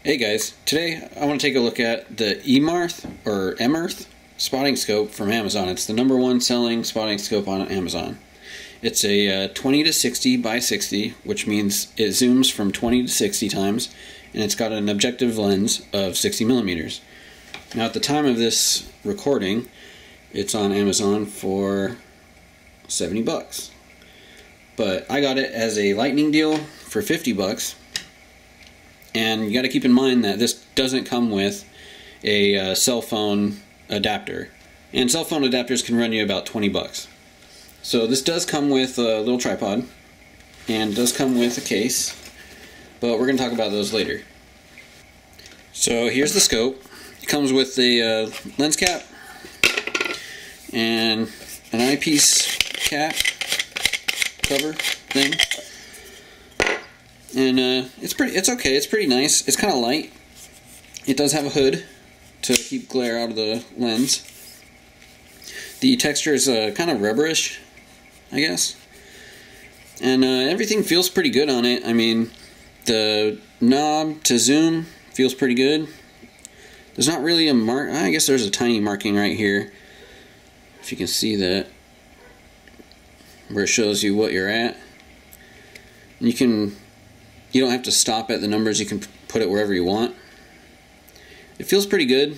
Hey guys, today I want to take a look at the Emarth spotting scope from Amazon. It's the #1 selling spotting scope on Amazon. It's a 20 to 60 by 60, which means it zooms from 20 to 60 times, and it's got an objective lens of 60 millimeters. Now at the time of this recording, it's on Amazon for 70 bucks. But I got it as a lightning deal for 50 bucks. And you got to keep in mind that this doesn't come with a cell phone adapter. And cell phone adapters can run you about 20 bucks. So this does come with a little tripod, and does come with a case, but we're going to talk about those later. So here's the scope. It comes with the lens cap and an eyepiece cap cover thing. And it's okay. It's pretty nice. It's kind of light. It does have a hood to keep glare out of the lens. The texture is kind of rubberish, I guess. And everything feels pretty good on it. I mean, the knob to zoom feels pretty good. There's not really a mark. I guess there's a tiny marking right here, if you can see that, where it shows you what you're at. And you don't have to stop at the numbers, you can put it wherever you want. It feels pretty good.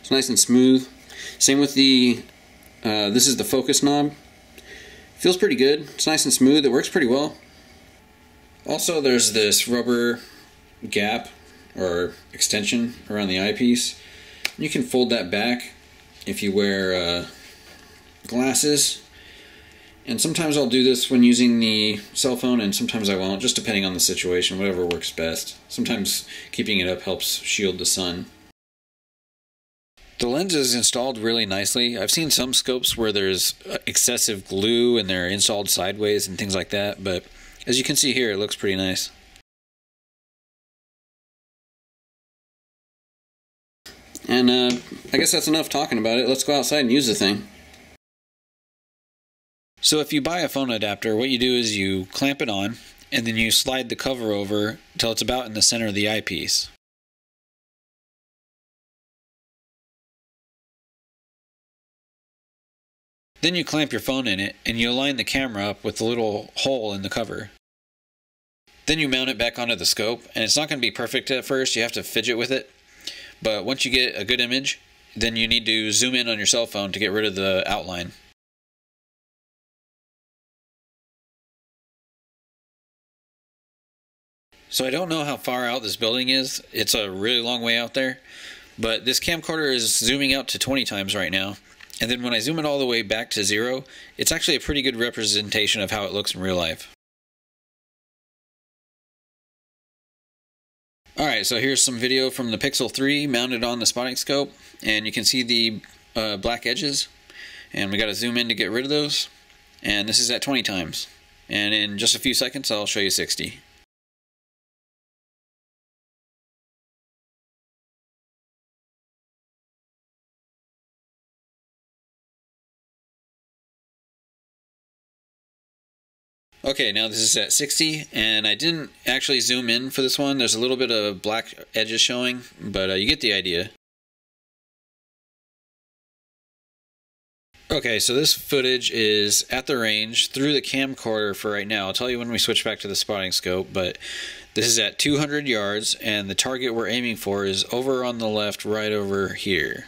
It's nice and smooth. Same with the, this is the focus knob. Feels pretty good. It's nice and smooth. It works pretty well. Also, there's this rubber gap or extension around the eyepiece. You can fold that back if you wear glasses. And sometimes I'll do this when using the cell phone, and sometimes I won't, just depending on the situation, whatever works best. Sometimes keeping it up helps shield the sun. The lens is installed really nicely. I've seen some scopes where there's excessive glue and they're installed sideways and things like that, but as you can see here, it looks pretty nice. And I guess that's enough talking about it. Let's go outside and use the thing. So if you buy a phone adapter, what you do is you clamp it on, and then you slide the cover over until it's about in the center of the eyepiece. Then you clamp your phone in it, and you align the camera up with the little hole in the cover. Then you mount it back onto the scope, and it's not going to be perfect at first. You have to fidget with it. But once you get a good image, then you need to zoom in on your cell phone to get rid of the outline. So I don't know how far out this building is. It's a really long way out there. But this camcorder is zooming out to 20 times right now. And then when I zoom it all the way back to 0, it's actually a pretty good representation of how it looks in real life. Alright, so here's some video from the Pixel 3 mounted on the spotting scope. And you can see the black edges. And we got to zoom in to get rid of those. And this is at 20 times. And in just a few seconds I'll show you 60. Okay, now this is at 60, and I didn't actually zoom in for this one. There's a little bit of black edges showing, but you get the idea. Okay, so this footage is at the range through the camcorder for right now. I'll tell you when we switch back to the spotting scope, but this is at 200 yards, and the target we're aiming for is over on the left, right over here.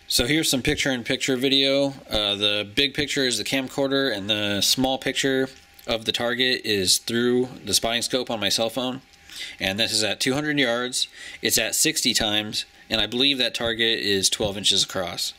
So here's some picture-in-picture video. The big picture is the camcorder, and the small picture of the target is through the spotting scope on my cell phone. And this is at 200 yards. It's at 60 times, and I believe that target is 12 inches across.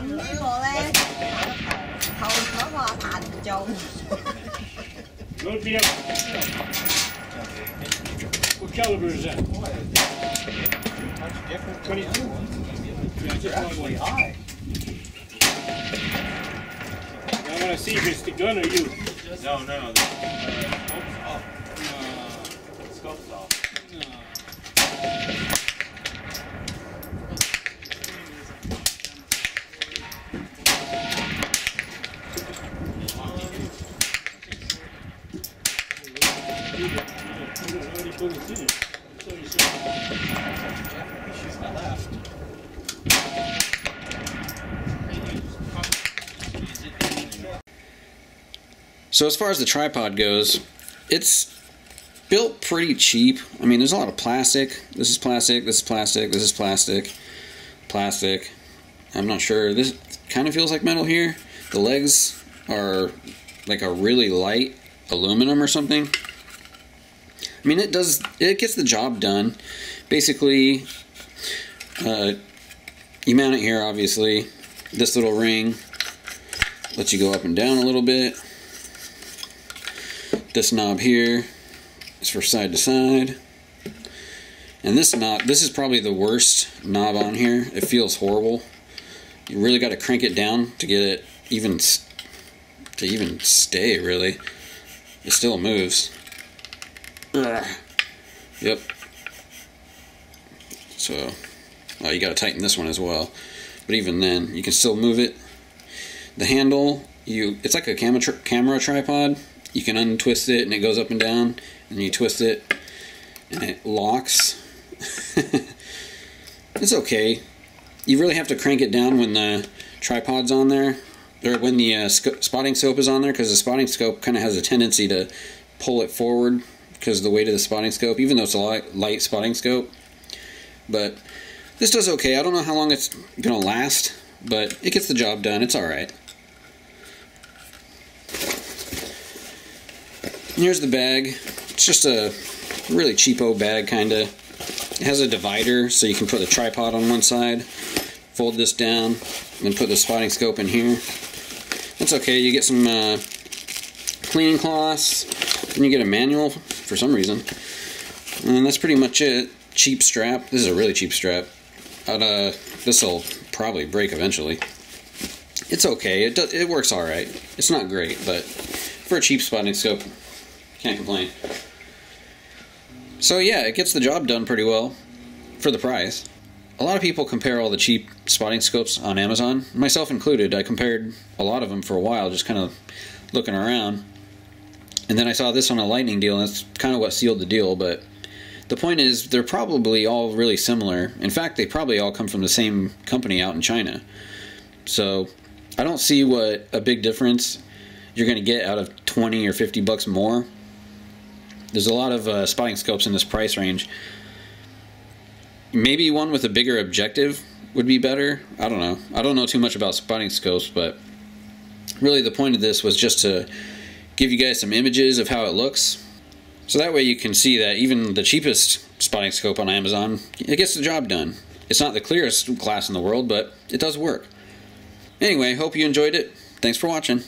呢個咧後嗰個阿彈。châu. Load me up. What caliber is that? Much different. 22. Yeah, just Actually high. I want to see if it's the gun or you. No, the scope's off. Scope's off. So as far as the tripod goes, it's built pretty cheap. I mean, there's a lot of plastic. This is plastic, this is plastic, this is plastic, plastic. I'm not sure. This kind of feels like metal here. The legs are like a really light aluminum or something. I mean, it gets the job done. Basically, you mount it here, obviously. This little ring lets you go up and down a little bit. This knob here is for side to side. And this knob, this is probably the worst knob on here. It feels horrible. You really got to crank it down to get it even stay, really. It still moves. Ugh. Yep. So, you got to tighten this one as well. But even then, you can still move it. The handle, it's like a camera tripod. You can untwist it and it goes up and down, and you twist it and it locks. It's okay. You really have to crank it down when the tripod's on there, or when the spotting scope is on there, because the spotting scope kind of has a tendency to pull it forward because of the weight of the spotting scope, even though it's a light spotting scope. But this does okay. I don't know how long it's going to last, but it gets the job done. It's alright. Here's the bag. It's just a really cheapo bag, kinda. It has a divider, so you can put the tripod on one side, fold this down, and then put the spotting scope in here. That's okay. You get some cleaning cloths, and you get a manual for some reason. And that's pretty much it. Cheap strap. This is a really cheap strap. This will probably break eventually. It's okay. It works alright. It's not great, but for a cheap spotting scope, can't complain. So yeah, it gets the job done pretty well for the price. A lot of people compare all the cheap spotting scopes on Amazon, myself included. I compared a lot of them for a while, just kind of looking around. And then I saw this on a Lightning deal, and that's kind of what sealed the deal. But the point is, they're probably all really similar. In fact, they probably all come from the same company out in China. So I don't see what a big difference you're going to get out of 20 or 50 bucks more. There's a lot of spotting scopes in this price range. Maybe one with a bigger objective would be better. I don't know. I don't know too much about spotting scopes, but really the point of this was just to give you guys some images of how it looks. So that way you can see that even the cheapest spotting scope on Amazon, it gets the job done. It's not the clearest glass in the world, but it does work. Anyway, hope you enjoyed it. Thanks for watching.